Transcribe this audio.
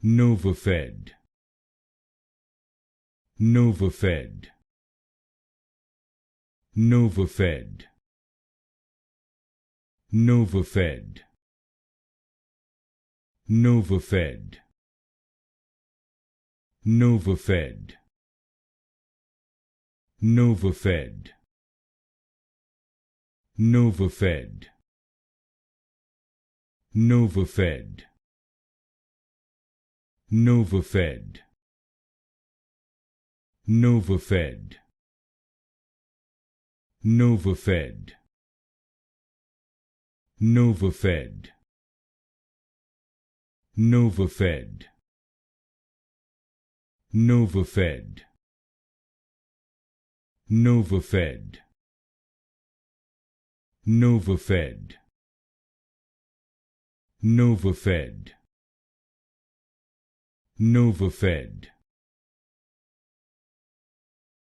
Novafed, Novafed, Novafed, Novafed, Novafed, Novafed, Novafed, Novafed, Novafed, Novafed, Novafed, Novafed, Novafed, Novafed, Novafed, Novafed, Novafed, Novafed, Novafed,